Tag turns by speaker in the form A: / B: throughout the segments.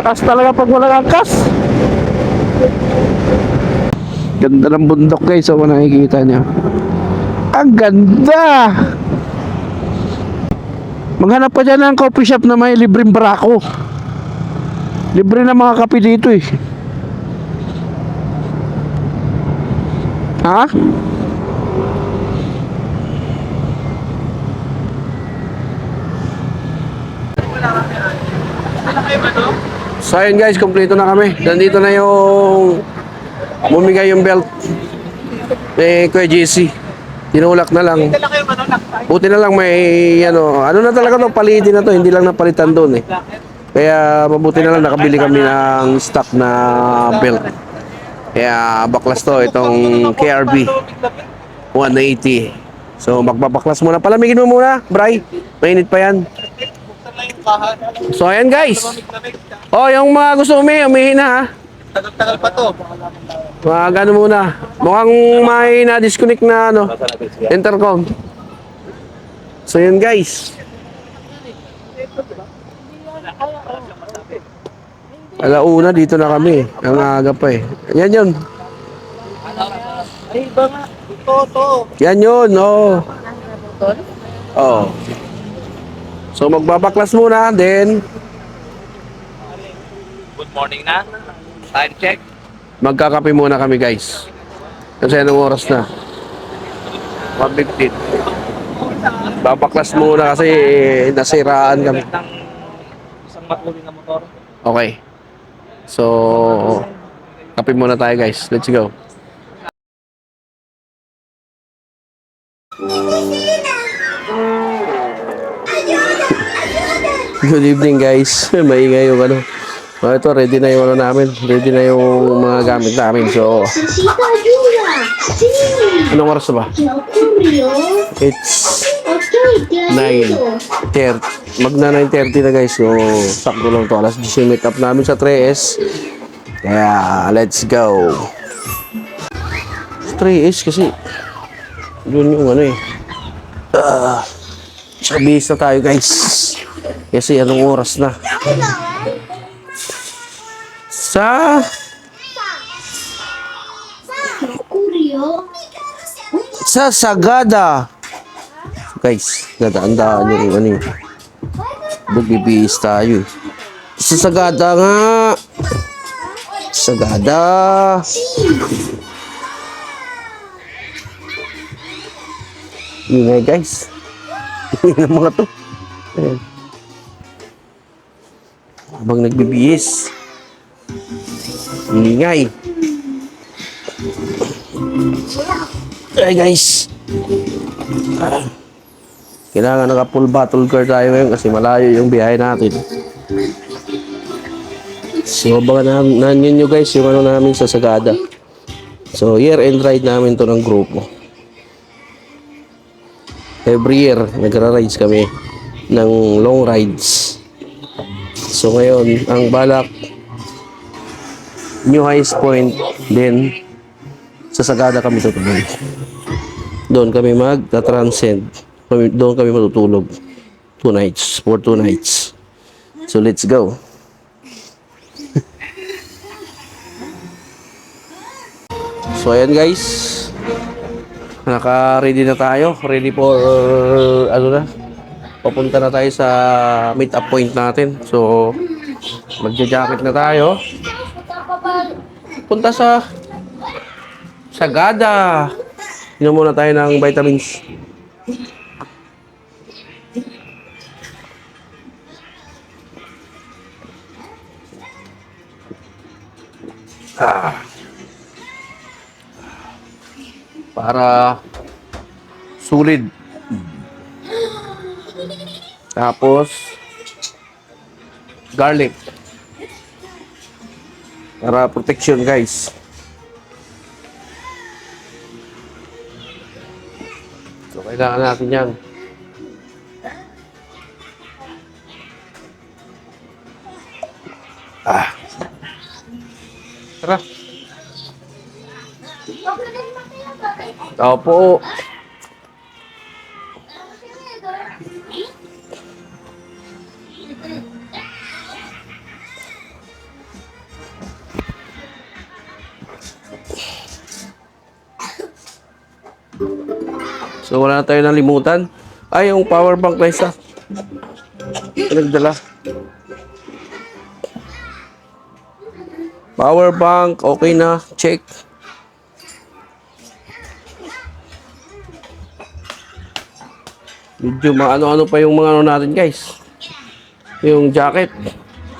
A: Malakas talaga pag walang angkas. Ganda ng bundok guys, so kung nakikita nyo. Ang ganda! Maghanap pa dyan ng coffee shop na may libreng barako. Libre na mga kape dito eh. Ha? So ayun guys, kompleto na kami. Nandito na yung bumigay yung belt eh Kuya JC. Tinulak na lang. Buti na lang may ano na talaga to, palitin na to, hindi lang napalitan doon eh. Kaya mabuti na lang nakabili kami ng stock na belt. Kaya baklas to, itong KRB 180. So magbabaklas muna. Palamigin mo muna, Bray. Mainit pa yan. So ayan guys. Oh, yung mga gusto umihin na ha.
B: Tagal-tagal pa to.
A: Ano muna. Mukhang may na-disconnect na intercom. So yun guys. Alauna dito na kami. Ang aga pa eh. Yan yun.
B: Ay, iba nga. Ito.
A: Yan yun. Oh. Oh. So magbabaklas muna. Then
B: Good morning na. Time check.
A: magkakape muna kami guys. Kasi anong oras na? 1:15. Babaklas muna kasi nasiraan kami.
B: Isang matuli na motor.
A: Okay. So, kape muna tayo guys. Let's go. Good evening guys. Maingay yung ano. Ito, ready na yung ano namin. Ready na yung mga gamit namin. So, anong oras na ba? It's 9:30. Magna 9:30 na guys. So, sakto lang to. Alas 10 meet up namin sa 3S. Kaya, let's go. 3S kasi yun yung ano eh. Bis na tayo guys. Kasi anong oras na? Sa Sagada. Guys, dadaan-daan yung ano yun. Magbibihis tayo eh. Sa Sagada nga. Sagada. Ingay guys. Ingay ng mga to. Ayan. Habang nagbibihis. Ingay. Ay guys. Kailangan naka full bottle car tayo ngayon kasi malayo yung biyahe natin. So abangan namin nyo guys yung ano namin sa Sagada. So year end ride namin to ng grupo. Every year nagra-rides kami ng long rides. So ngayon ang balak New Highest Point, then sa Sagada kami tutuloy. Doon kami mag-transcend. Doon kami matutulog. 2 nights. For 2 nights. So let's go. So ayan guys. Naka-ready na tayo. Ready for papunta na tayo sa meet-up point natin. So magja-jacket na tayo. Punta sa Sagada. Inom muna tayo ng vitamins. Para sulit. Tapos garlic. Para protection guys. So kailangan natin yan. Tara. Opo. So wala na tayo nalimutan. Ay, yung power bank na isa. Pinagdala. Power bank, okay na. Check. Medyo maano-ano pa yung mga ano natin, guys. Yung jacket.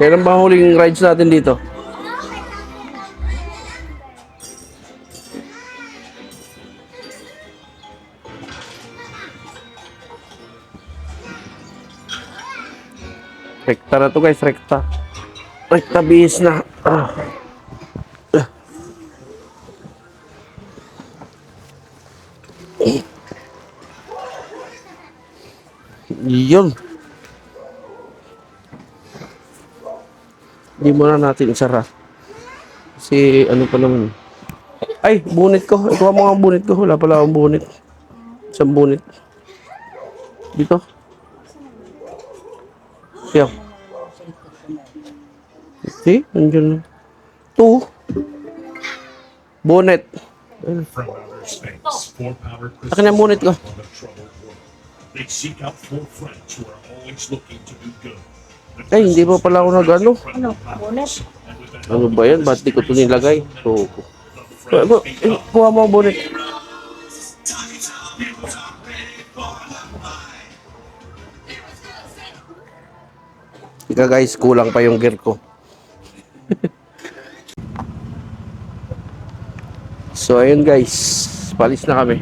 A: Kailan ba huling rides natin dito? Rekta na to, guys, rekta. Rekta bihis na. Yun. Hindi muna natin isara. Kasi ano pa naman. Ay, bunit ko. Ikuha mo nga ang bunit ko. Wala pala akong bunit. Isang bunit. Dito. Siya. See? Nandiyan. 2. Bonnet.
C: From outer space, four powered
A: Akin ang bonnet ko.
C: on a troubled world. They seek out four friends who are always looking to do good. The
A: Ay, hindi pa pala ako nag-ano.
C: friendly powers, and with the
A: Ano ba yan? Ba't di ko ito nilagay? So,
C: friends become
A: kuha mo ang bonnet. Ika guys, kulang pa yung gear ko. So, ayun guys. Palis na kami.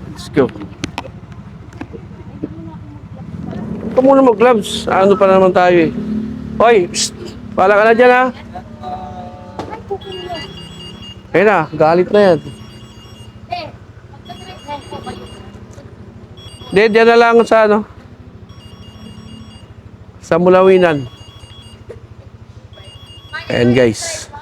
A: Let's go. Ito muna mag-gloves. Ano pa naman tayo eh. Hoy, psst. Pala ka na dyan ha. Ayun na, galit na yan. Hindi, dyan na lang sa ano. Sa Mulawinan. Ayan guys.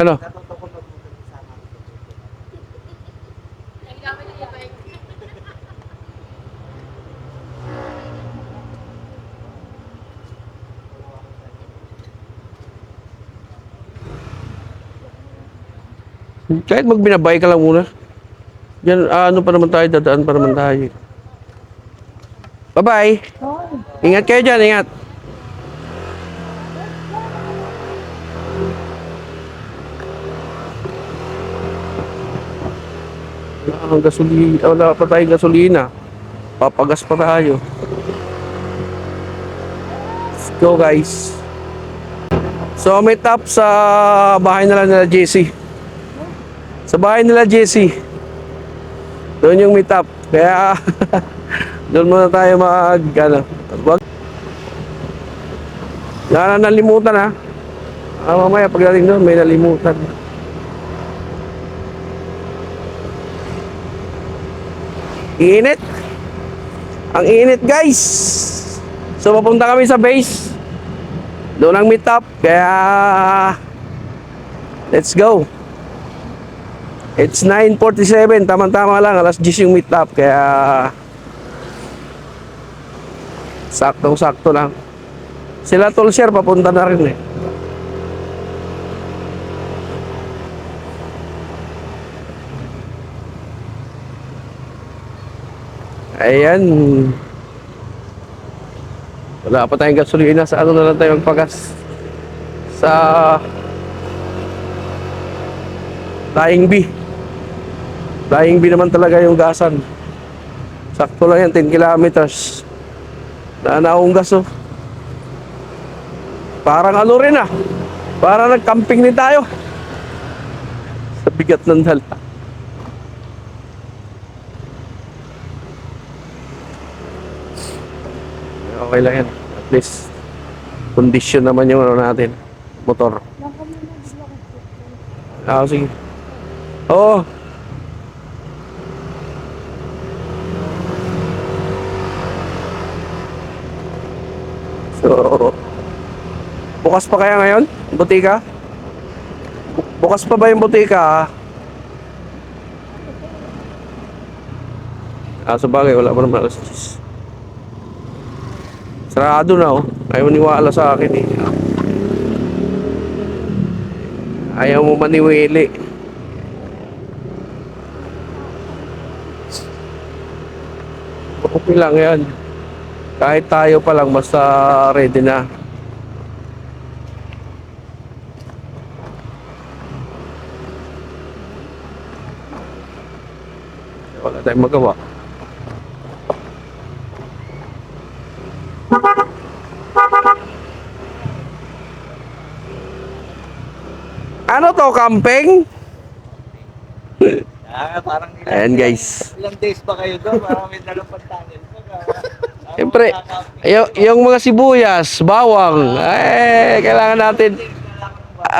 A: Ano? Kahit magbinabay ka lang muna. Diyan, ano pa naman tayo, dadaan pa naman tayo. Bye-bye. Ingat kayo dyan, ingat. Wala kang gasolina, wala pa tayong gasolina. Papagas pa tayo. Let's go guys. So meet up sa bahay nila JC. Sa bahay nila JC. Doon yung meet up. Kaya doon muna tayo mag ano. Wag. Wala na nalimutan ha. Mamaya pagdating doon may nalimutan. Init. Ang init guys. So papunta kami sa base. Doon ang meet up. Kaya let's go. It's 9:47. Tama-tama lang. Alas 10 yung meet up. Kaya saktong-sakto lang. Sila Tolsher papunta na rin eh. Ayan. Wala pa tayong gasolina. Sa ano na lang tayo magpagas? Sa Flying B. Flying B naman talaga yung gasan. Sakto lang yan, 10 kilometers. Naanaong gas oh. Parang ano rin ah. Parang nag-camping din tayo. Sa bigat ng dala. Okay lang yan. At least, condition naman yung ano natin. Motor. Ah, sige. Oo. So, bukas pa kaya ngayon? Butika? Bukas pa ba yung butika? Sa bagay, wala pa naman alas 10. Sarado na oh. Ayaw maniwala sa akin eh. Ayaw mo maniwili. Okay lang yan. Kahit tayo pa lang, basta ready na. Wala tayong magawa. Ano to, camping?
B: Parang
A: Ayan guys.
B: ilang days ba kayo doon? Parang may dalang pantanil.
A: Siyempre, yung mga sibuyas, bawang, kailangan natin,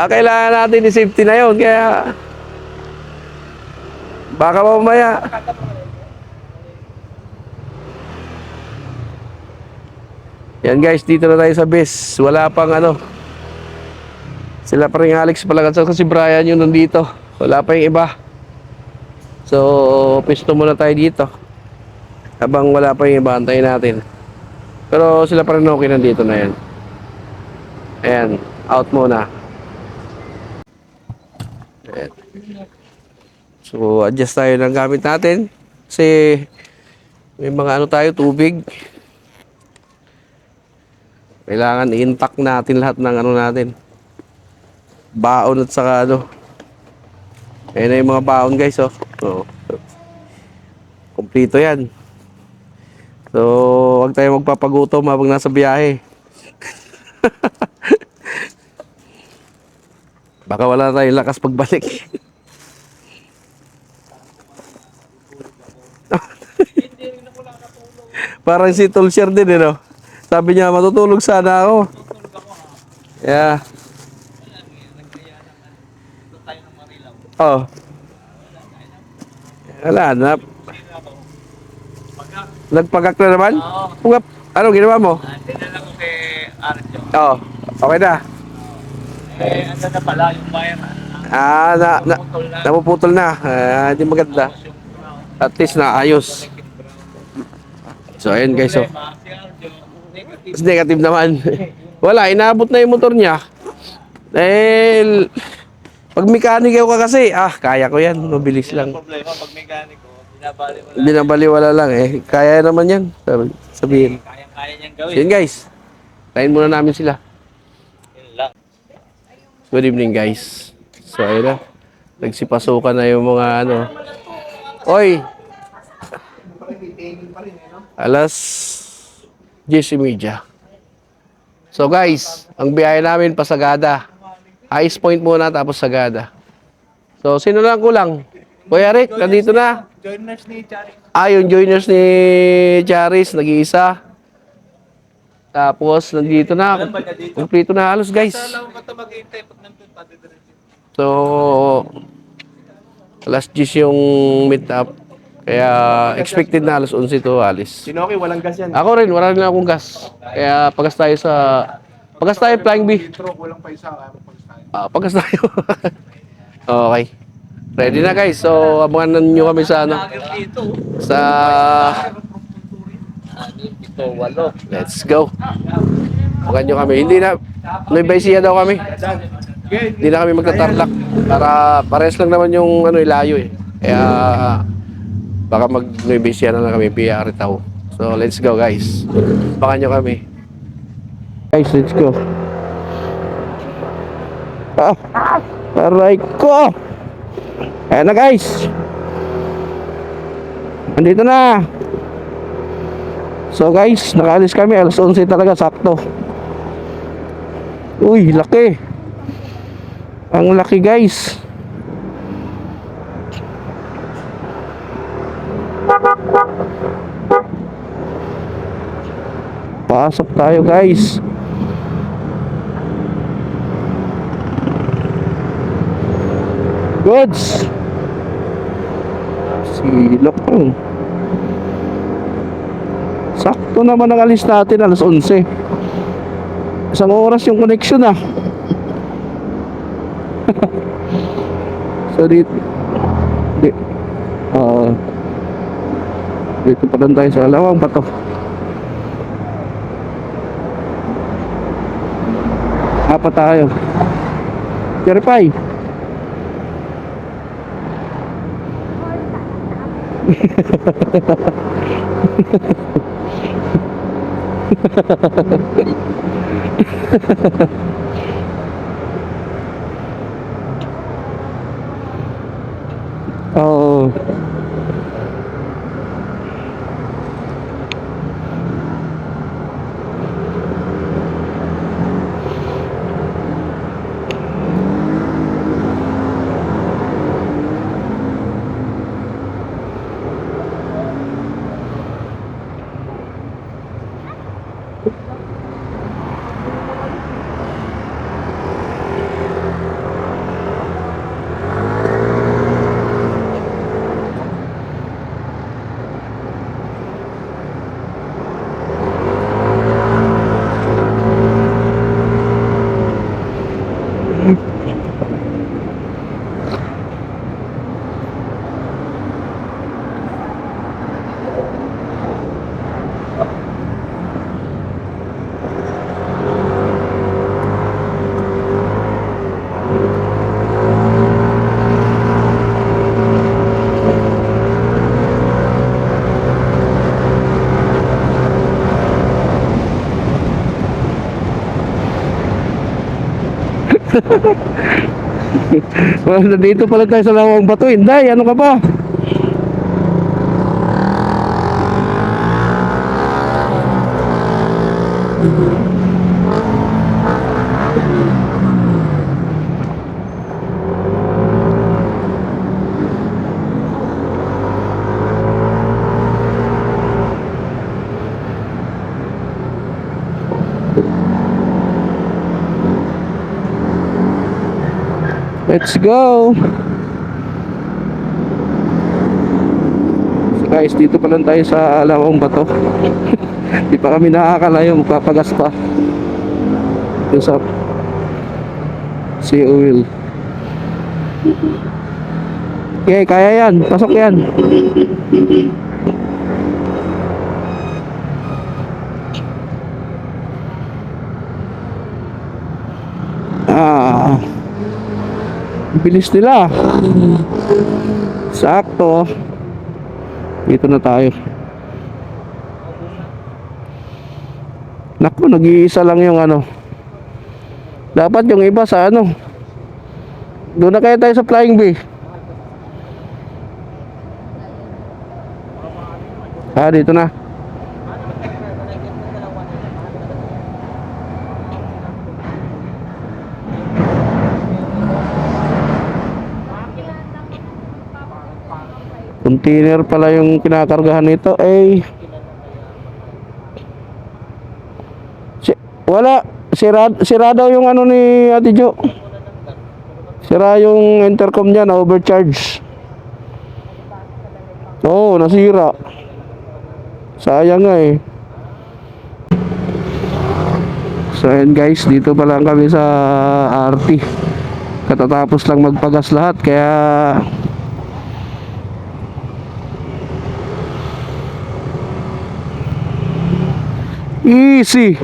A: kailangan natin i-safety na yun. Kaya, baka mamaya. Yan guys, dito na tayo sa base. Wala pang ano. Sila pa rin Alex pala at si Brian yung nandito. Wala pa yung iba. So, pisto muna tayo dito. Habang wala pa yung iba, antayin natin. Pero sila pa rin okay nandito na yan. Ayan, out muna. Ayan. So, adjust tayo ng gamit natin. Kasi, may mga ano tayo, tubig. Kailangan i-intact natin lahat ng ano natin. Baon at saka ano. Ayan na yung mga baon guys oh. So, kumplito yan. So, huwag tayo magpapagutom habang nasa biyahe. Baka wala tayong lakas pagbalik. Parang si Tulsier din no? Sabi niya matutulog sana ako. Yeah. Oh. Wala na. Nagpagak na naman? Pugap. Ano ginawa mo?
B: Dinala ko kay Arjo.
A: Oh. Okay na.
B: Ano na pala yung bayan.
A: Napuputol na. Hindi maganda. At least naayos. So ayun guys oh. Mas negative naman. Wala, inaabot na yung motor niya. Dahil pag mekaniko ka kasi, kaya ko yan. Mabilis lang.
B: Problema pag mekaniko,
A: Binabaliwala lang eh. Kaya naman yan. Sabihin.
B: kaya niyang gawin.
A: So yun guys. Tayin muna namin sila.
B: Yun lang.
A: Good evening guys. So ayun na. Nagsipasukan na yung mga ano. Oy! Alas 10:30. So guys, ang biyahe namin pasagada. Ice Point muna tapos Sagada. So sino lang kulang? Kuya Rick, nandito na.
B: Joiners ni Charis.
A: Yung joiners ni Charis, nag-iisa. Tapos nandito na. Kumplito na halos guys.
B: Alam ko ito mag-iintay pag nandun pa diretso.
A: So alas 10 yung meet up. Kaya expected na alas 11 to alis.
B: Sinoki, walang gas yan.
A: Ako rin, wala rin akong gas. Kaya pagas tayo Flying B.
B: Kulang pa isa, kaya magpagas tayo.
A: Pagas tayo. Okay. Ready na guys. So abangan nyo kami sa ano. Sa
B: Ito, walo.
A: let's go. Abangan nyo kami. Hindi na Nueva Ecija daw kami. Hindi na kami magtatarlak. Para pares lang naman yung ano ilayo eh. Kaya baka mag Nueva Ecija na lang kami via Aritaw. So let's go guys. Abangan nyo kami. Guys, let's go. Aray ko. Ayan na guys. Andito na. So guys, nakaalis kami alas 11 talaga, sakto. Uy, laki. Ang laki guys. Pasok tayo guys. Goods. Silok ko. Sakto naman ang alis natin alas 11. Isang oras yung connection So dito Dito pa lang tayo sa Lawang Bato. Apat tayo. Verify. Oo. Well, nandito pala tayo sa Lawang Bato. Inday, ano ka ba? Let's go. So guys, dito pa lang tayo sa Lawang Bato. Di pa kami nakakalayo, magpapagas pa. Yung sa sea oil. Okay, kaya yan. Pasok yan. Bilis nila. Sakto. Dito na tayo. Naku, nag-iisa lang yung ano. Dapat yung iba sa ano. Doon na kaya tayo sa Flying Bee. Dito na. Container pala yung kinakargahan nito. Wala. Sira daw yung ano ni Ate Jo. Sira yung intercom niya, na overcharge. Oo, nasira. Sayang nga eh. So ayan guys, dito pa lang kami sa RT. Katatapos lang magpagas lahat, kaya easy.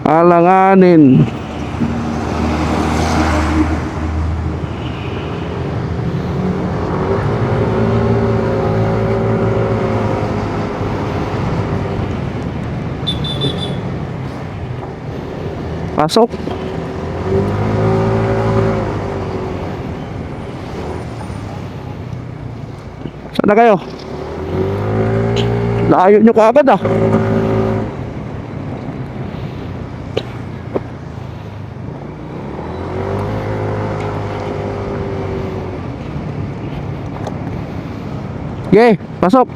A: Alanganin. Pasok. Saan na kayo? Layo nyo kaagad ah. Okay, pasok.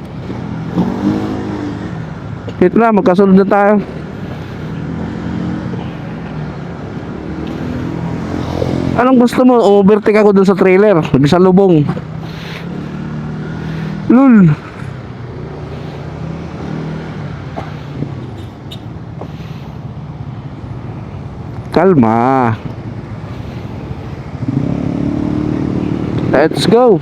A: Ito na, magkasunod na tayo. Anong gusto mo? Overtake ako dun sa trailer. Nagsalubong. Lul. Kalma. Let's go.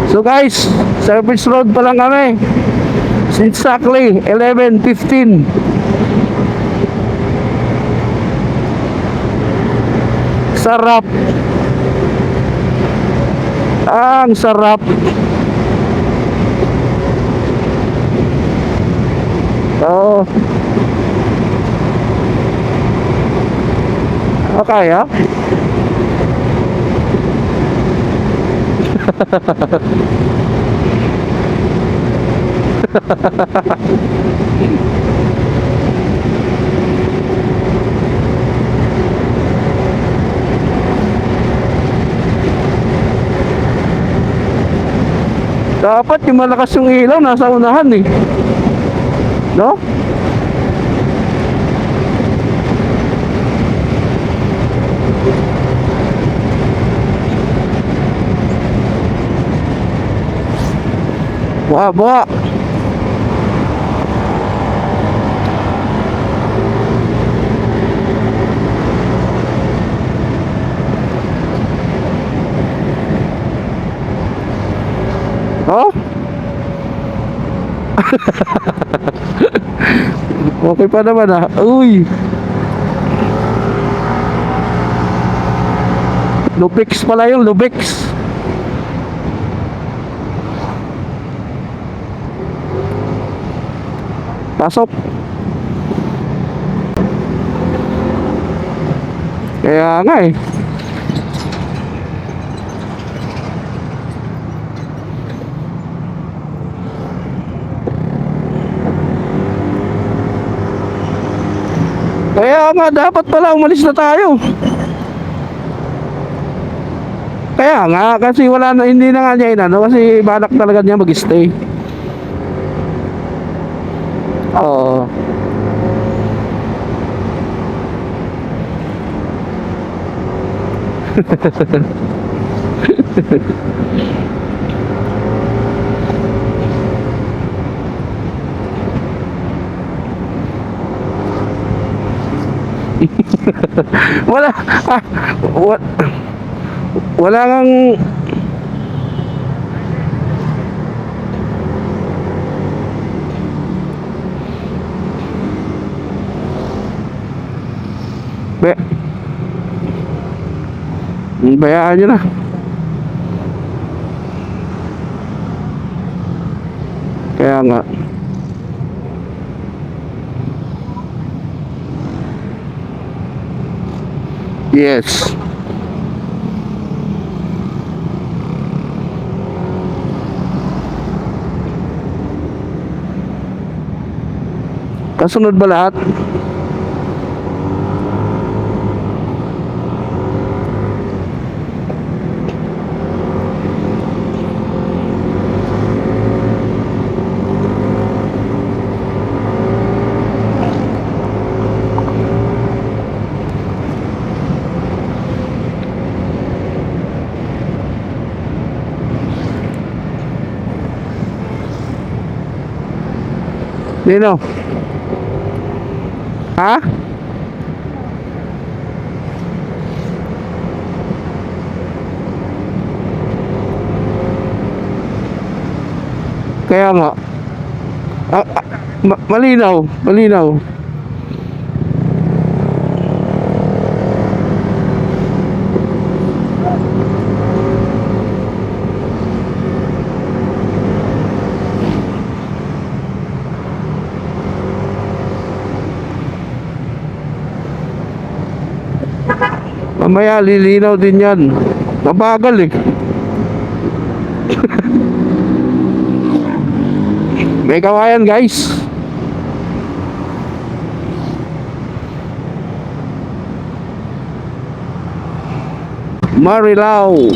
A: So guys, service road pa lang kami. Exactly 11:15. Sarap. Ang sarap. Oh. Okay, ha? Dapat yung malakas yung ilaw nasa unahan eh. No? Buha. Oh? Okay pa naman ah. Uy. Lubix pala yung Lubix. Pasok. Kaya nga eh. Kaya nga dapat pala umalis na tayo. Kaya nga kasi wala na, hindi na nga niya inano kasi balak talaga niya mag-stay. Oo. Wala wala kang bayaan nyo na. Kaya nga yes. Kasunod ba lahat? Nino? Ha? Kaya nga malinaw. Mamaya lilinaw din yan. Mabagal eh. May kawayan guys. Marilao.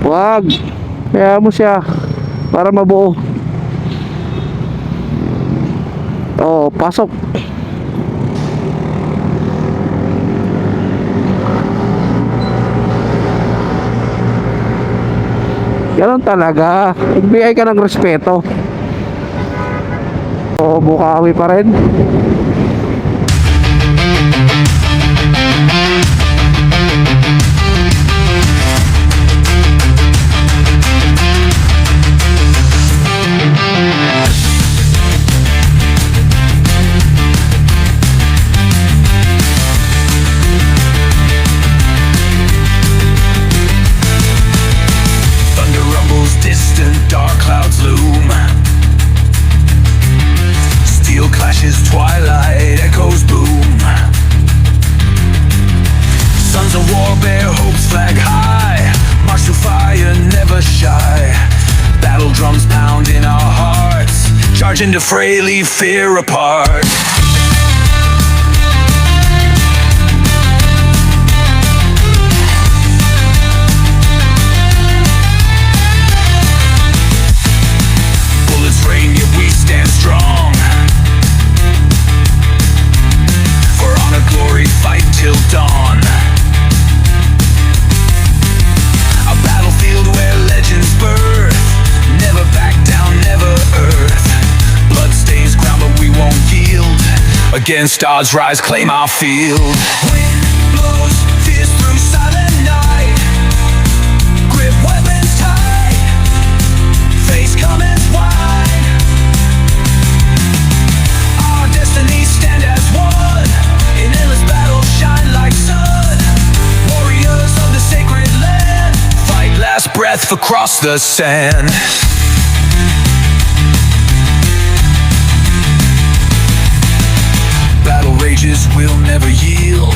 A: Wag. Kaya mo siya para mabuo. Oh, pasok. Ganun talaga. Magbigay ka ng respeto. So, Bukawi pa rin.
D: Thunder rumbles, distant dark clouds loom. Steel clashes, twilight echoes boom. Sons of war bear hopes flag high. March to fire, never shy. Battle drums pound in our hearts. Charge into fray, leave fear apart. Bullets rain, yet we stand strong. For honor, glory, fight till dawn. A battlefield where legends birth. Never back down, never earth. Blood stains ground, but we won't yield. Against odds, rise, claim our field. Wind blows, fierce through silent night. Grip weapons tight. Face comments wide. Our destinies stand as one. In endless battle, shine like sun. Warriors of the sacred land. Fight last breath across the sand. Battle rages will never yield.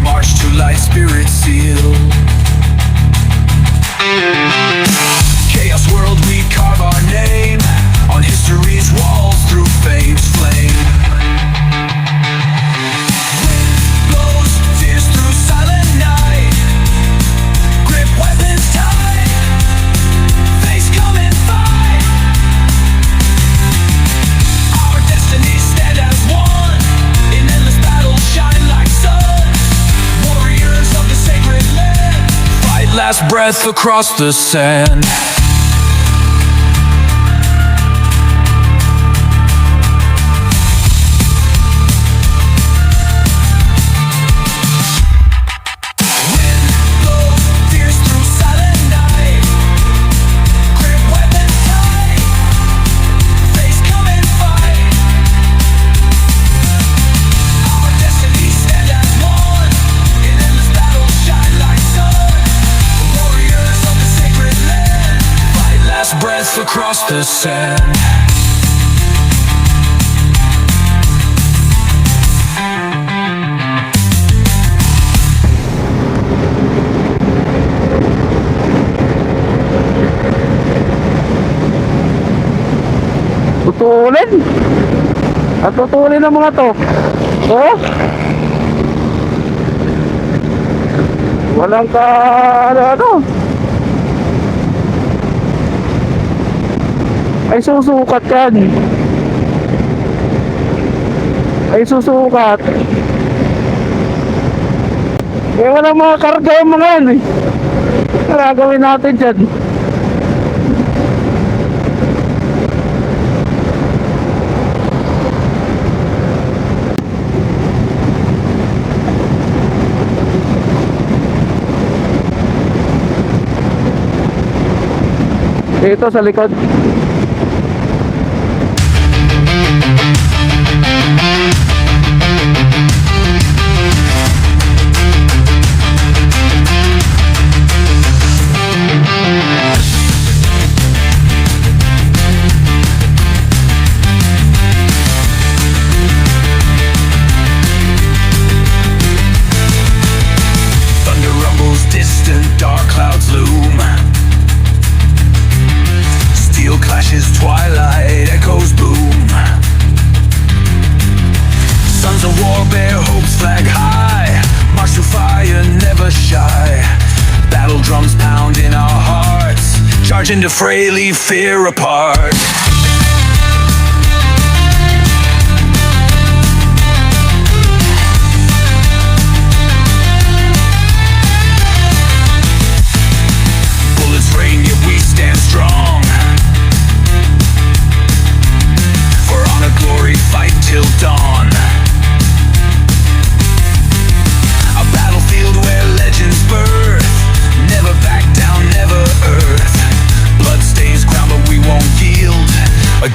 D: March to light, spirit sealed. Chaos world, we carve our name on history's walls through fame's flame. Wind blows, fierce through silent night. Grip weapons tight. Face come and fight. Our destinies stand as one. In endless battle, shine like sun. Warriors of the sacred land. Fight last breath across the sand. Wind blows, fierce through silent night. Grip weapons tight. Face come and fight. Our destinies stand as one. In endless battle, shine like sun. Warriors of the sacred land. Fight last breath across the sand.
A: Tutulin. At tutulin ang mga to. Oh. Walang ka ano. Ay susukat yan. Ay susukat. Eh walang mga karga yung mga yan eh. Ano gagawin natin dyan? Dito sa likod.
D: Thunder rumbles, distant dark clouds loom. Steel clashes, twilight echoes boom. Sons of war bear hopes flag high. March to fire, never shy. Battle drums pound in our hearts. Charge into fray, leave fear apart. Bullets rain, yet we stand strong.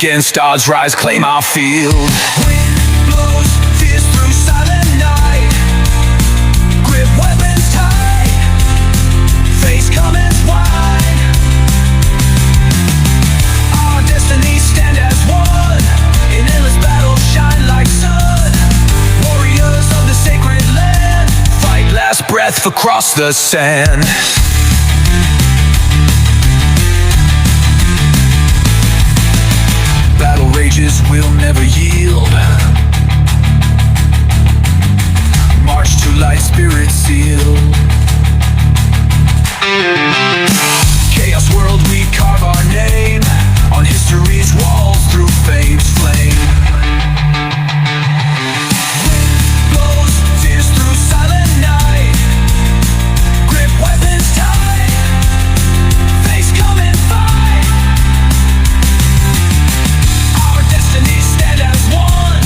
D: Against odds, rise, claim our field. Wind blows, fierce through silent night. Grip weapons tight, face comments wide. Our destinies stand as one. In endless battle, shine like sun. Warriors of the sacred land, fight last breath across the sand. Battle rages will never yield. March to light, spirit sealed. Chaos world, we carve our name on history's walls through fame's flame. Wind blows, fierce through silent night. Grip weapons tight, face come and fight. Our destinies stand as one.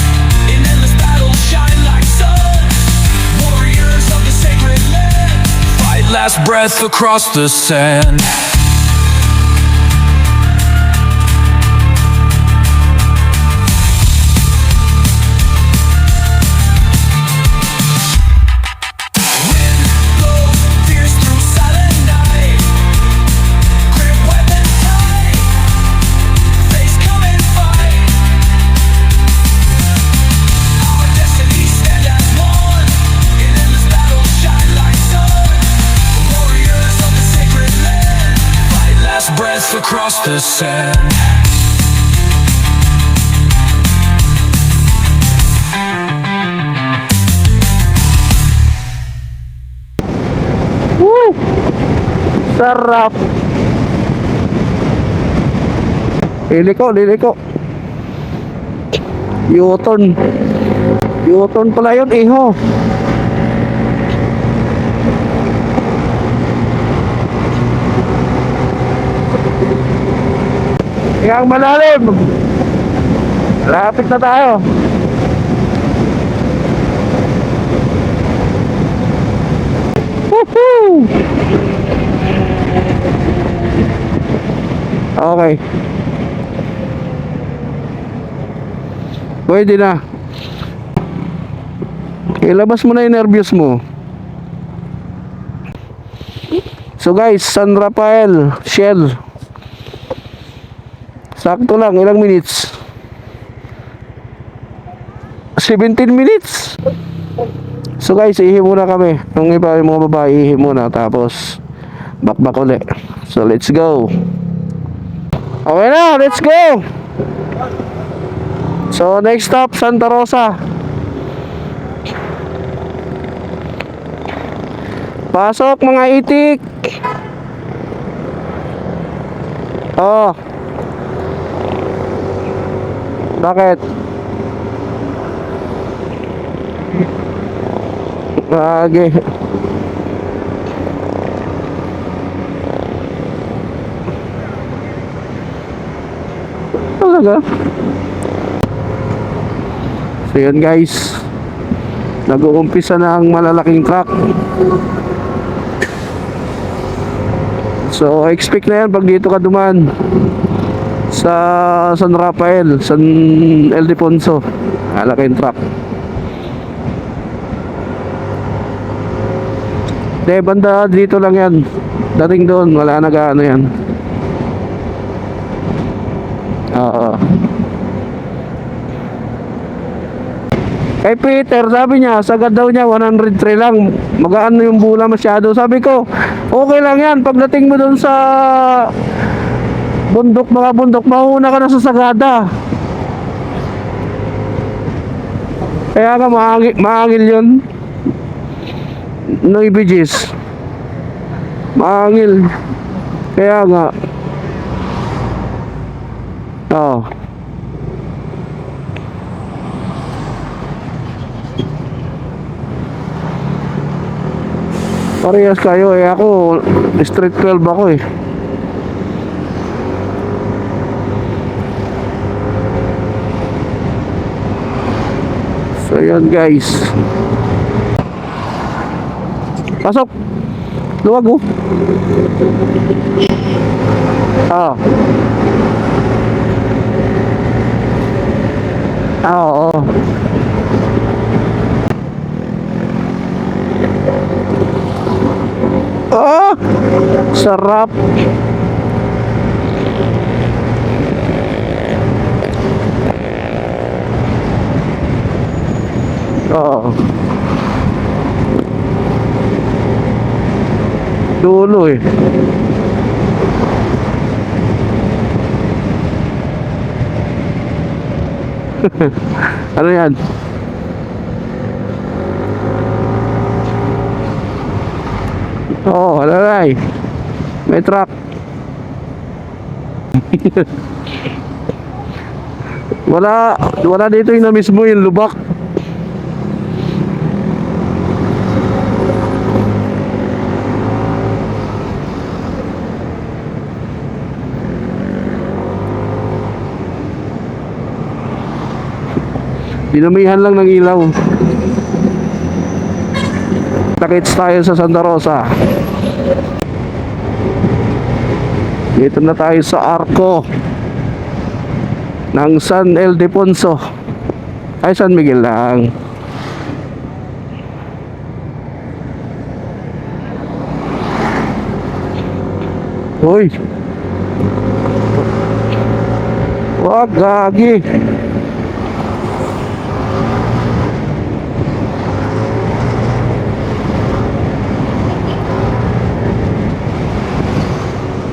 D: In endless battle, shine like sun. Warriors of the sacred land, fight last breath across the sand. Wind blows, fierce through silent night. Grip weapons tight, face come and fight. Our destinies stand as one. In endless battle, shine like sun. Warriors of the sacred land, fight last breath across the sand.
A: Woo! Sarap! Liliko. U-turn. U-turn pala yun, iho. Yang malalim. Lapit na tayo. Woohoo! Okay. Pwede na. Ilabas mo na yung nervyos mo. So guys, San Rafael Shell. Sakto lang, ilang minutes? 17 minutes. So guys, ihi muna kami. Yung iba yung mga babae, ihi muna. Tapos bakbak ulit. So let's go. Okay na, let's go. So next stop, Santa Rosa. Pasok mga itik. Oh. Bakit? Lagi. Talaga? So yun guys, nag-uumpisa na ang malalaking truck. So expect na yan pag dito ka duman sa San Rafael, San Ildefonso. Malaking truck. De, banda dito lang yan. Dating doon, wala nag-ano yan. Oo. Kay Peter, sabi niya, sagad daw niya 103 lang. Magaan yung bula masyado. Sabi ko, okay lang yan. Pagdating mo doon sa bundok, mga bundok, mauna ka na sa sagada. Kaya ka maangil yun. No ibigis. Maangil. Kaya nga. Oo. Parehas kayo eh. Ako street 12 ako eh. So yan guys. Pasok. Luwag oh. Ah. Oo. Oh, sarap. Oo. Dulo eh. Ano yan? Oo, alalay. May truck. Wala dito yung na mismo yung lubak. Dinamihan lang ng ilaw. Takits tayo sa Santa Rosa. Dito na tayo sa Arco ng San Ildefonso. Ay, San Miguel lang. Uy, wag gagi.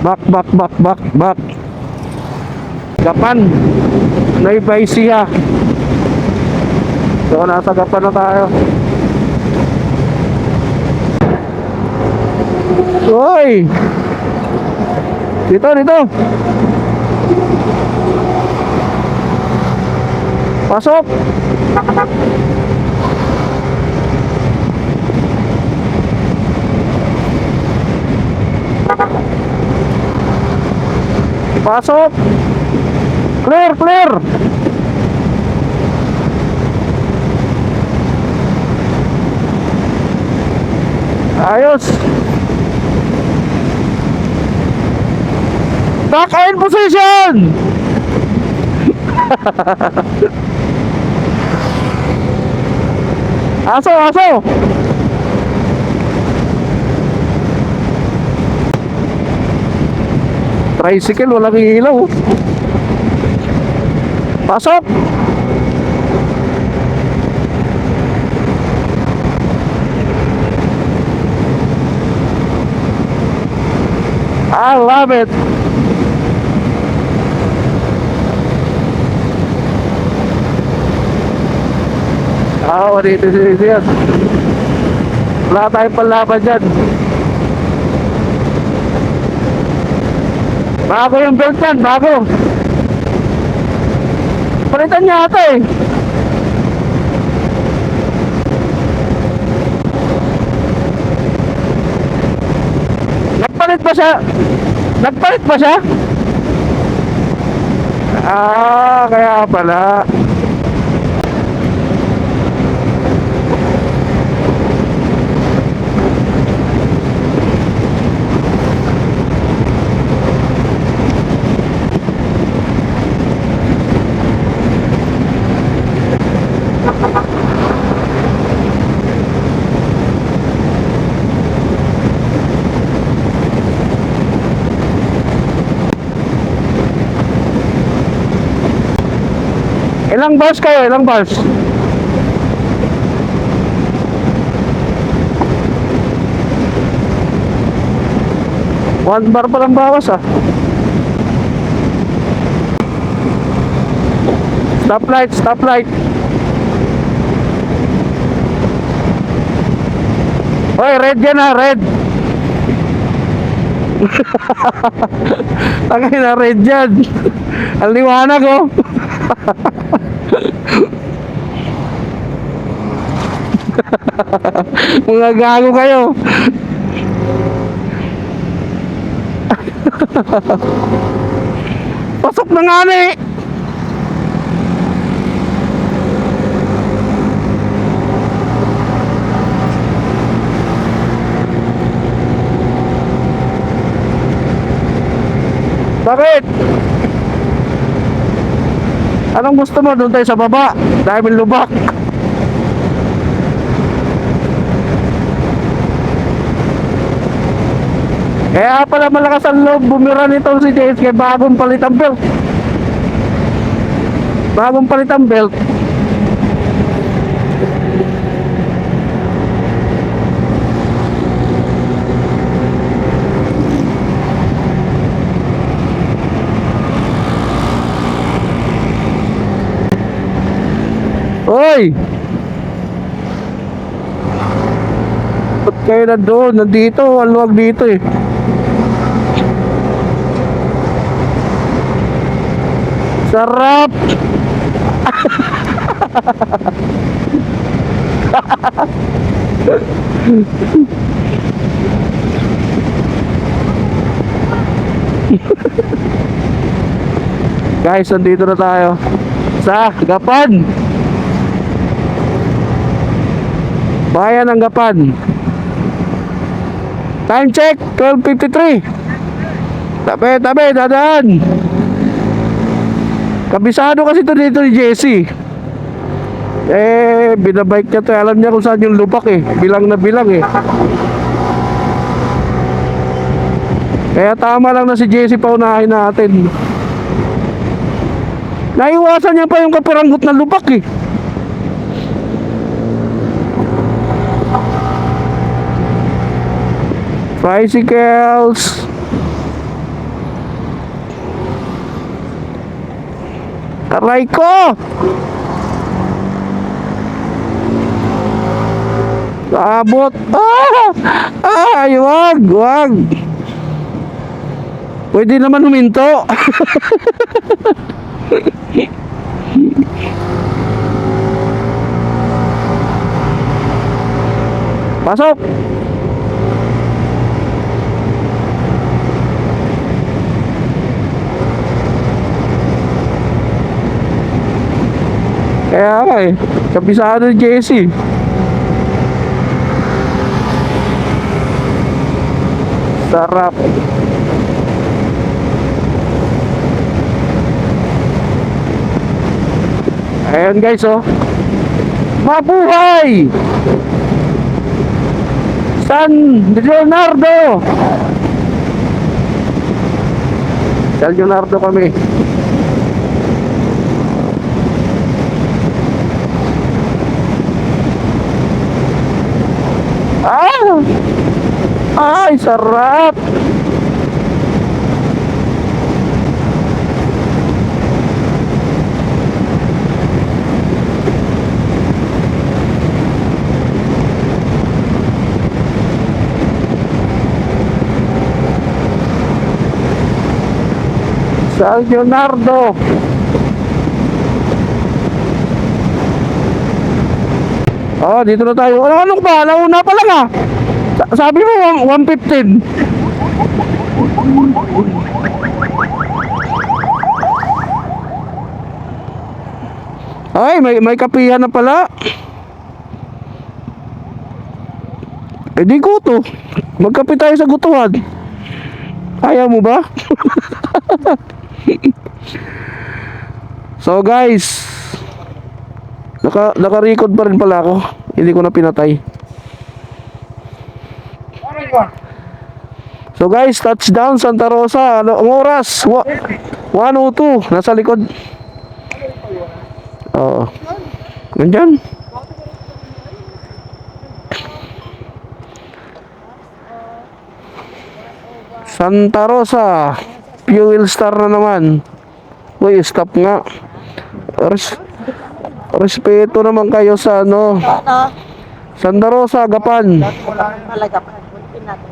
A: Back. Gapan. Naibay siya. So, nasa Gapan na tayo. Uy! Dito. Pasok! Pasok! Clear! Ayos! Back in position! Aso! Tricycle, walang ilaw. Pasok! I love it! Dito yan. Wala tayong panlaban dyan. Bago yung belt yan, bago. Palitan niya ata eh. Nagpalit ba siya? Kaya pala. Ilang bars kayo? Ilang bars? One bar pa lang bawas ah. Stoplight. Hoy, red yan ah, red. Tagay na red yan. Ang liwanag oh. Mga gago kayo. Pasok na nga na eh. Bakit? Anong gusto mo? Doon tayo sa baba. Dahil may lubak. Kaya pala malakas ang loob bumira nito si JS kaya bagong palit ang belt. Bagong palit ang belt. Hoy! Ba't kayo na doon? Nandito, ang luwag dito eh. Sarap! Guys, nandito na tayo sa Gapan. Bayan ng Gapan. Time check, 12:53. Tabi, dadaan. Kabisado kasi ito dito ni Jesse. Binabike niya to. Alam niya kung saan yung lubak eh. Bilang na bilang eh. Kaya tama lang na si Jesse paunahin natin. Naiwasan niya pa yung kapiranggot na lubak eh. Tricycles. Aray ko! Abot! Ay, wag! Pwede naman huminto. Pasok! Kaya nga eh, kabisado ni Jesse. Sarap. Ayan guys oh. Mabuhay! San Leonardo! San Leonardo kami. Ay, sarap. San Leonardo. Oh, dito na tayo. Anong ba? Nauna pa lang ah. Sabi mo 115. Ay, may kapihan na pala. Di guto. Magkape tayo sa gutuhan. Ayaw mo ba? So guys, naka-record pa rin pala ako. Hindi ko na pinatay. So guys, touchdown Santa Rosa. Ang oras? 1:02. Nasa likod. Oo. Nandyan. Santa Rosa. Fuel Star na naman. Uy, stop nga. Respeto naman kayo sa ano. Santa Rosa, Gapan.
E: Talaga pa. Buntin natin.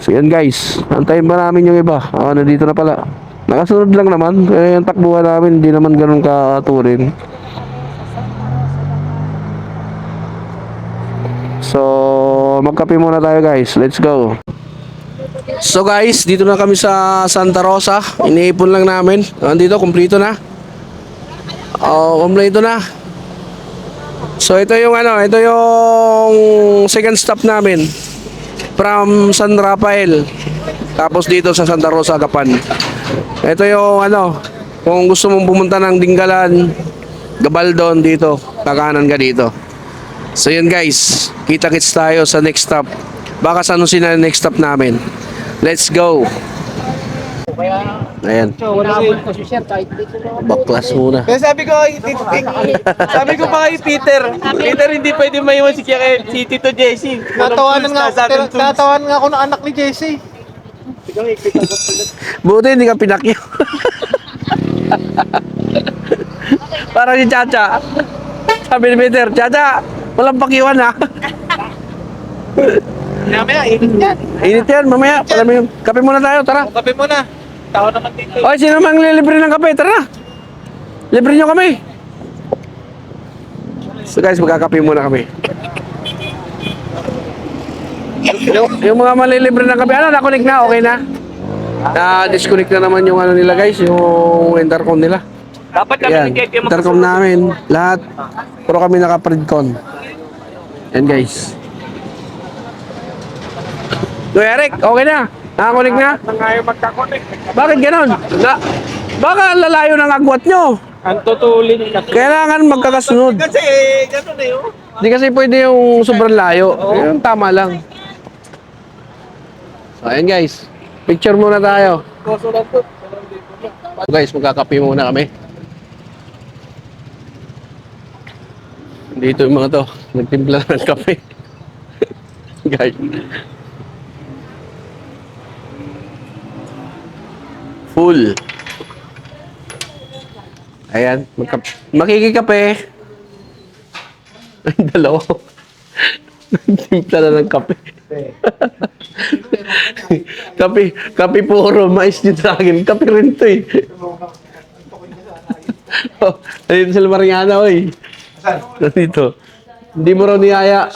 A: So yan guys, antayin ba namin yung iba? Nandito na pala. Nakasunod lang naman. Kaya yung takbuhan namin hindi naman ganun katurin. So magkape muna tayo guys. Let's go. So guys, dito na kami sa Santa Rosa. Iniipon lang namin. Dito, kumpleto na. Kumpleto na. So ito yung ito yung second stop namin from San Rafael. Tapos dito sa Santa Rosa, Agapan. Ito yung ano, kung gusto mong pumunta ng Dinggalan, Gabaldon dito, kakanan ka dito. So yun guys, kita-kits tayo sa next stop. Baka sa ano sila next stop namin. Let's go! Ayan, baklas muna.
B: Kaya sabi ko pa kay Peter, Peter hindi pwede maiwan si Tito Jesse. Natawanan nga ako ng anak ni Jesse.
A: Buti hindi ka pinakyo. Parang si Chacha. Sabi ni Peter, Chacha, walang pakiwan ha.
B: Mamaya, init yan.
A: Init yan, mamaya. Palamig, kape muna tayo, tara.
B: Kape mo na. Tao naman dito.
A: Oy, sino mang lilibre ng kape? Tara. Libre nyo kami. So guys, magkakape muna kami. Yung mga malilibre ng kape, ano, na-connect na? Okay na? Na-disconnect na naman yung ano nila guys, yung intercom nila.
B: Dapat kami
A: Yan,
B: ni Keke
A: intercom namin, lahat. Pero kami naka-predcon. Yan guys. So Eric, okay na? Naka-connect na?
B: Ngayon magkakonek.
A: Bakit ganon? Baka lalayo ng agwat nyo.
B: Ang tutulin kasi.
A: Kailangan magkakasunod.
B: Kasi, gano'n eh oh.
A: Hindi kasi pwede yung sobrang layo. Yung tama lang. So, ayan guys. Picture muna tayo.
B: Koso lang to.
A: So guys, magkakape muna kami. Dito yung mga to. Nagtimpla ng kape. Guys. Full. Ayan. Makikikape. Ay, dalawa. Nagtimpla na ng kape. Kape puro. Mais dito sa akin. Kape rin to eh. Oh, nandito sila Mariana, oy. Nandito. Hindi mo raw niyaya.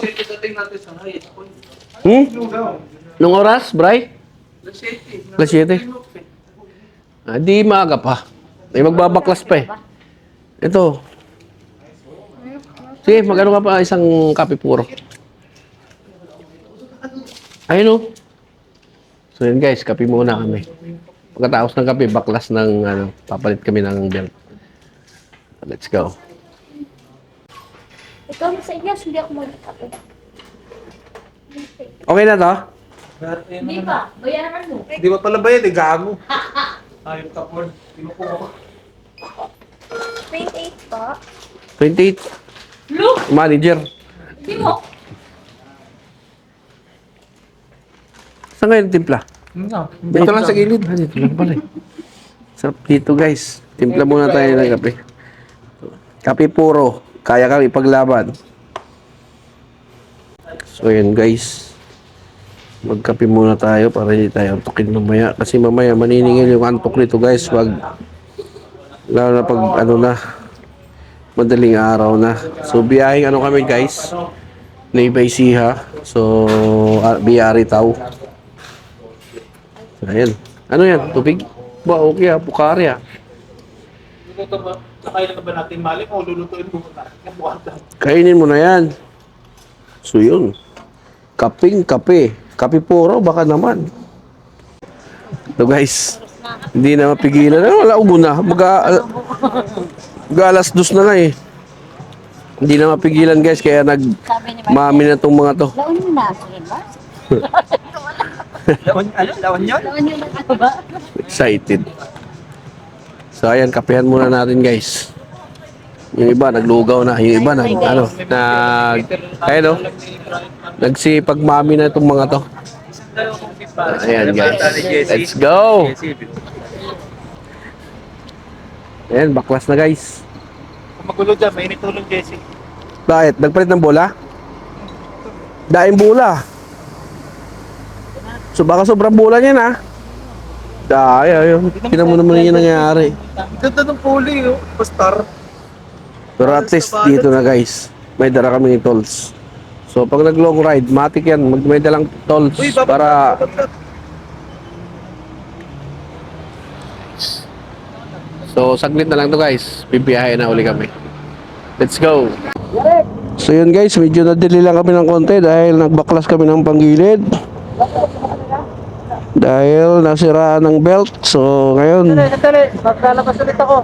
A: Nung oras, Bray? Alas 7. Ah, di maaga pa. Ay, magbabaklas pa eh. Ito. Sige, magano ka pa isang kape puro. Ayun o. So yun guys, kape muna kami. Pagkatapos ng kape, baklas ng ano, papalit kami ng belt. Let's go.
F: Ikaw na sa Ilyas, hindi ako mag-kape.
A: Okay na to?
F: Hindi pa, bayaran mo.
B: Di ba pala ba yan? Gago. Ayun ka po. Di mo po ako.
F: 28 pa.
A: 28.
F: Look!
A: Manager.
F: Hindi mo.
A: Saan ngayon timpla?
B: Dito lang sa gilid.
A: Ah, dito lang pala eh. Sarap dito guys. Timpla muna tayo ng kape. Kape puro. Kaya kang ipaglaban. So yun guys. Magkape muna tayo para hindi tayo antukin mamaya. Kasi mamaya maniningil yung antok nito guys. Wag, lalo na pag ano na, madaling araw na. So biyaheng ano kami guys. Naybay Siha. So Biyari Tau. Ayan. Ano yan? Tubig? Ba okay ah. Pukari ah.
B: Kaya na ba natin mali o lulutuin mo na?
A: Kainin mo na yan. So yun. Kaping kape. Kape puro, baka naman. So guys, hindi na mapigilan. Wala ugo na. Mag-alas dos na nga eh. Hindi na mapigilan guys, kaya nag-mami na tong mga to.
F: Laon mo na, sunod ba?
B: Lawan yun?
F: Laon nyo na ano ba?
A: Excited. So ayan, kapehan muna natin guys. Yung iba naglugaw na, yung iba ayun oh. Nagsipag-mami na itong mga to. Ayan guys. Let's go. Ayan, baklas na guys.
B: Kung magulo dyan, may initulong Jesse.
A: Bakit? Nagpalit ng bola? Daing bola. So baka sobrang bola niyan ha. Ayun. Tingnan mo naman yung nangyayari.
B: Ganda ng puli oh. Pastar.
A: Pero at least dito na guys, may dala kami tolls. So pag nag-long ride, matik yan, may dalang tolls para so saglit na lang to guys, bibiyahe na uli kami. Let's go! So yun guys, medyo nadili lang kami ng konti dahil nagbaklas kami ng panggilid. Dahil nasiraan ng belt. So ngayon,
B: Sandali, maglalabas ulit ako.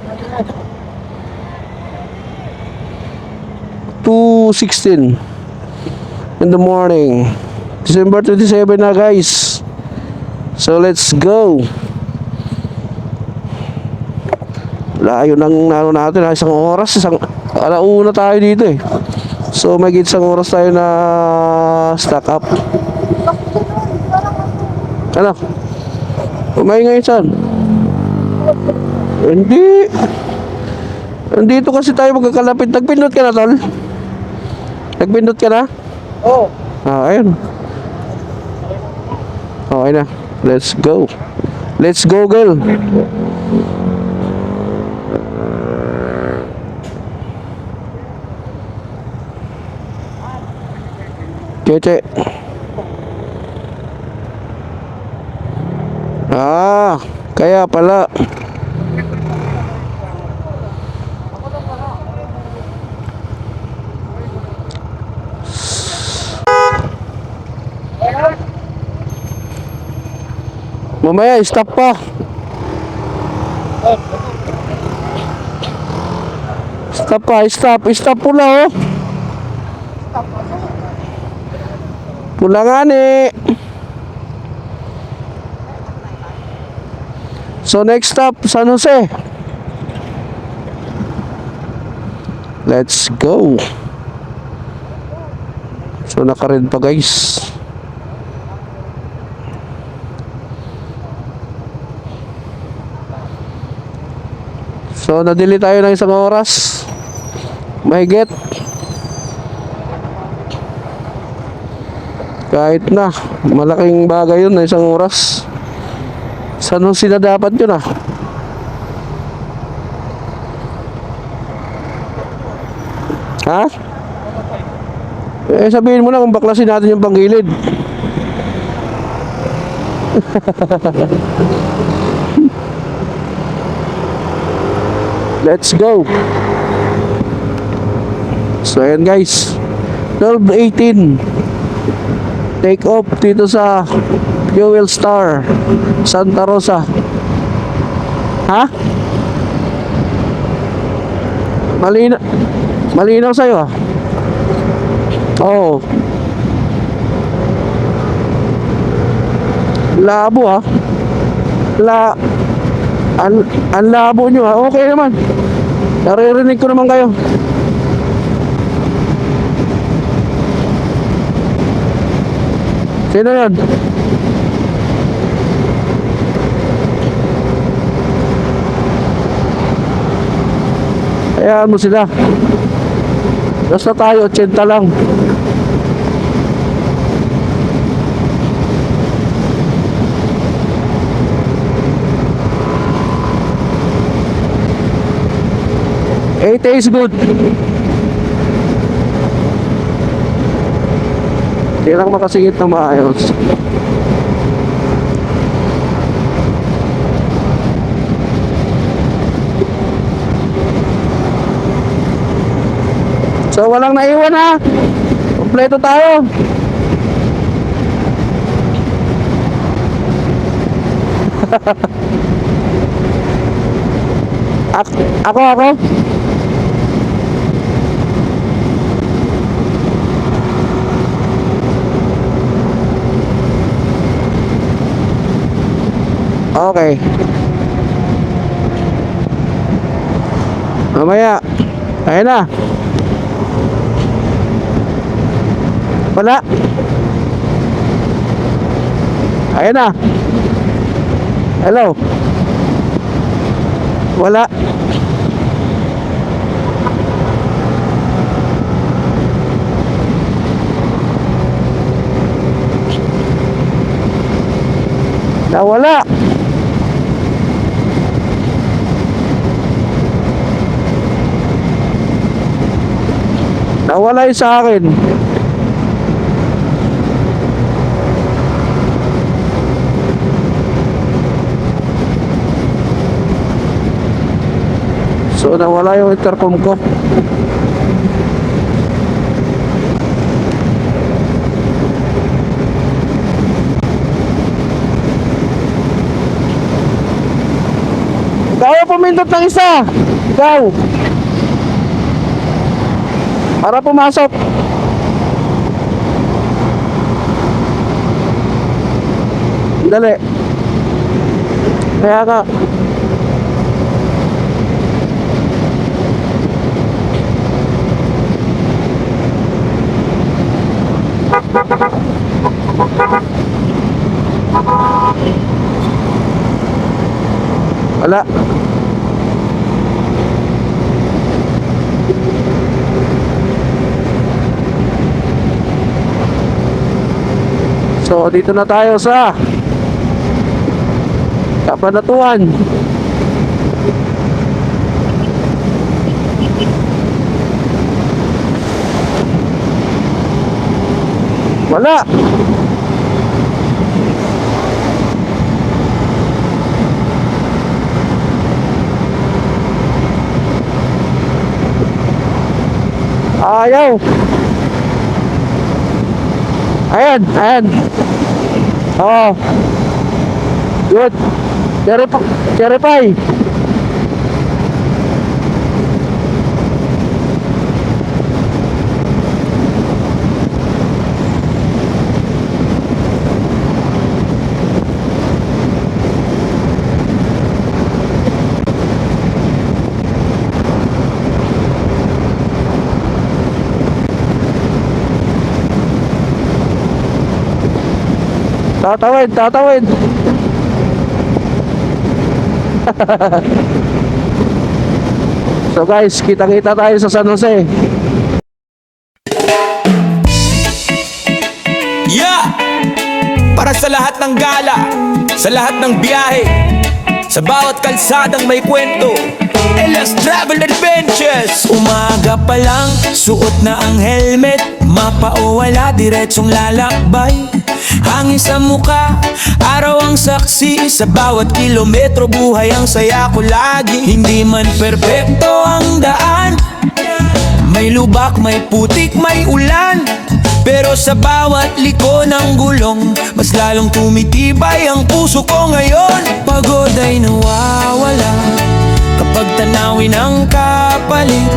A: 2:16 in the morning. December 27 na guys. So let's go. Layo ng ano natin, isang oras, alauna tayo dito eh. So may isang oras tayo na stack up. Ano? Kumain ngayon saan? Hindi. Nandito kasi tayo magkakalapit. Nagpindot ka na, tol? Nagpindot ka na?
B: Oo.
A: Ayun. Okay na. Let's go. Let's go, girl. Cheche. Kaya pala. Mamaya, stop pa. Stop pa, stop. Stop pula, oh. Pula nga ni. So next stop, San Jose. Let's go. So naka-red pa guys. So nadili tayo ng isang oras. Mahigit. Kahit na malaking bagay yun na isang oras. San Jose na dapat yun ah. Ha? Sabihin mo na kung baklasin natin yung panggilid. Let's go. So ayan guys, 12:18 take off dito sa Fuel Star Santa Rosa. Ha? Malinaw sa'yo ah. Oo. Labo ah. Ang labo nyo ah. Okay naman. Naririnig ko naman kayo. Sino yan? Hayaan mo sila. Basta tayo 80 lang. It is good. Hindi lang makasingit na maayos. So walang naiwan ha. Kompleto tayo. Ako. Okay. Mamaya. Ayun na. Wala. Ayun na. Hello. Wala. Nawala. Nawala yung sa akin. So nawala yung intercom ko. pindot ng isa. Ikaw. Para pumasok. Dali. Kaya ka. Wala. So, dito na tayo sa Kabanatuan. Wala. Ayaw. Ayan, ayan. Oh. Good. Cherry pie. Tatawid, tatawid. So guys, kita-kita tayo sa San Jose.
D: Yeah! Para sa lahat ng gala, sa lahat ng biyahe, sa bawat kalsadang may kwento, Elias Travel Adventures. Umaga pa lang, suot na ang helmet, mapa o wala, diretsong lalakbay. Hangin sa muka, araw ang saksi, sa bawat kilometro buhay ang saya ko lagi. Hindi man perpekto ang daan, may lubak, may putik, may ulan, pero sa bawat liko ng gulong, mas lalong tumitibay ang puso ko ngayon. Pagod ay nawawala kapag tanawin ang kapalit.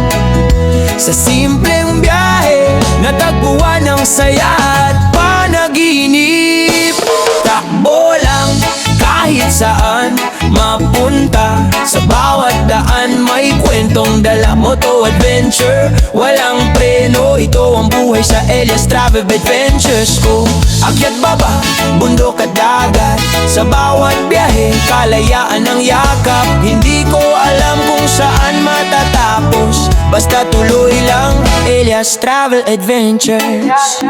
D: Sa simpleng biyahe, natagpuan ang saya at panaginip. Takbo lang kahit saan mapunta, sa bawat daan may kwentong dala mo to adventure. Walang preno, ito ang buhay sa Elias Travel Adventures ko. Akyat baba, bundok at dagat, sa bawat biyahe kalayaan ng yakap. Hindi ko alam kung saan matatapos, basta tuloy lang Elias Travel Adventures.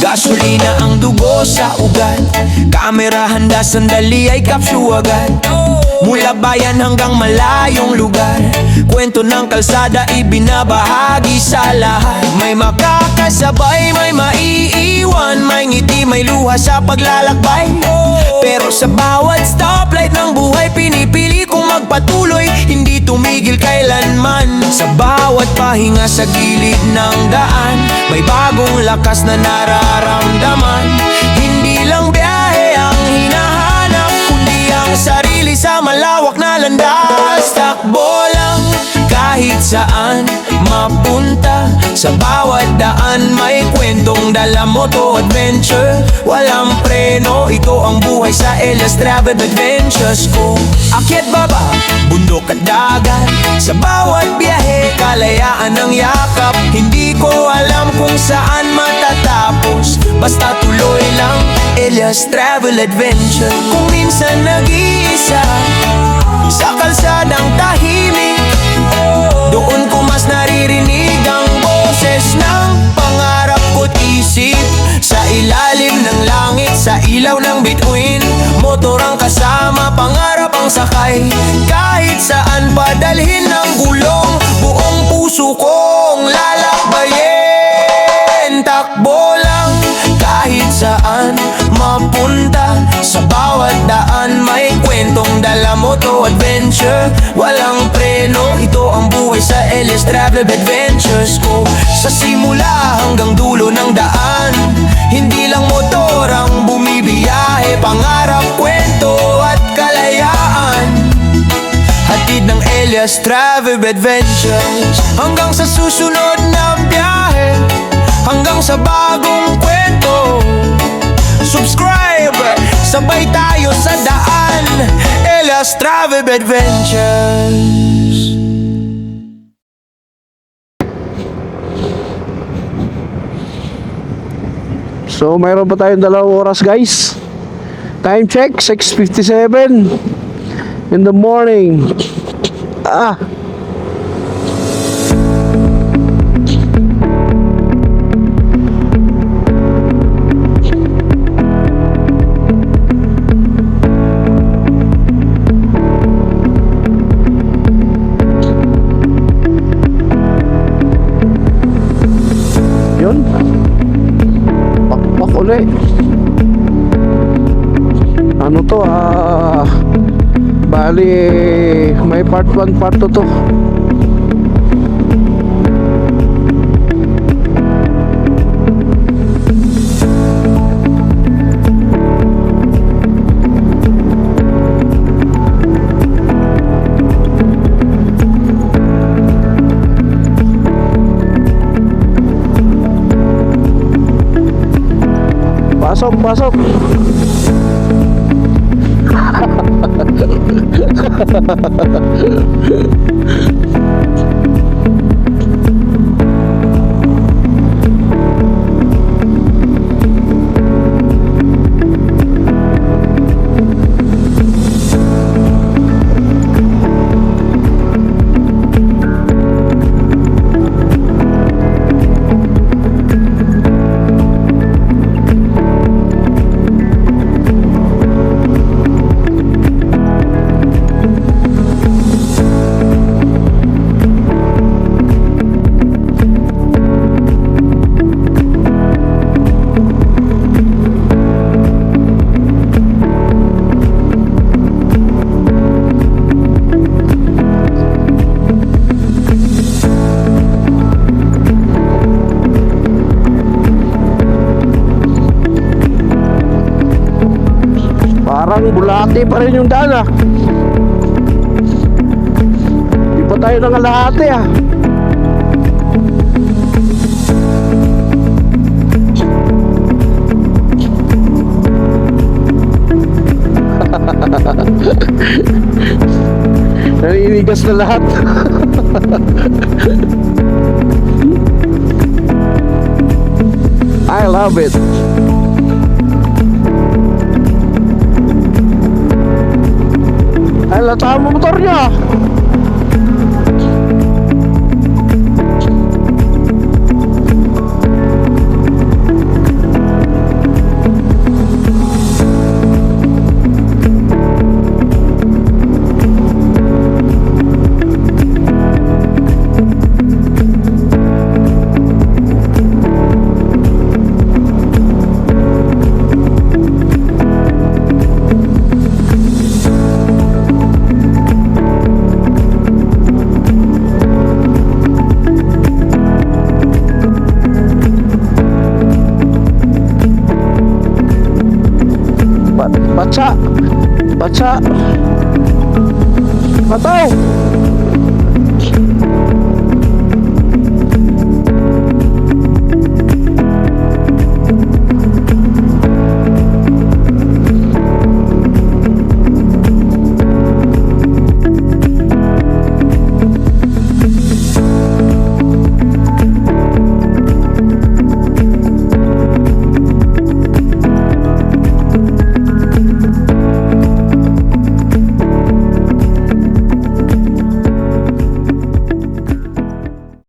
D: Gasolina ang dugo sa ugat, kamera handa sandali ay kapsyo agad. Mula bayan hanggang malayong lugar, kwento ng kalsada ibinabahagi sa lahat. May makakasabay, may maiiwan, may ngiti, may luha sa paglalakbay. Pero sa bawat stoplight ng buhay, pinipili kong magpatuloy, hindi tumigil kailanman. Sa bawat pahinga sa gilid ng daan, may bagong lakas na nararamdaman. Hindi lang biyahe ang hinahanap, kundi ang sarili sa malawak na landas. Takbo lang kahit saan mapunta, sa bawat daan may kwentong dala mo to adventure. Walang preno, ito ang buhay sa Elias Travel Adventures ko. Akyat baba, bundok at dagat, sa bawat biyahe kalayaan ng yakap. Hindi ko alam kung saan matatapos, basta tuloy lang Elias Travel Adventure. Kung minsan nag-iisa sa kalsadang tahimik, doon ko mas naririnig ang boses ng pangarap ko't isip. Sa ilalim ng langit, sa ilaw ng bituin, motor ang kasama, pangarap ang sakay. Kahit saan padalhin ng gulong, buong puso kong lalakbayin. Takbo lang kahit saan mapunta, sa bawat daan may kwentong dala mo to adventure. Walang preno, ito ang buhay sa Elias Travel Adventures ko. Sa simula hanggang dulo ng daan, hindi lang motor ang bumibiyahe, pangarap, kwento at kalayaan. Hatid ng
G: Elias Travel Adventures. Hanggang sa susunod na biyahe, hanggang sa bagong kwento. Subscribe, sabay tayo sa daan. Elias Travel Adventures.
A: So mayroon pa tayong 2 oras guys. Time check 6:57 in the morning. Yun. Pakpak ulit. Ano to bali may part 1 part 2 to. Pasok, pasok. Parang bulati pa rin yung daan Di pa tayo nangalahati Naninigas na lahat. I love it. Ay, lata mo motor niya. Baca, baca, baca.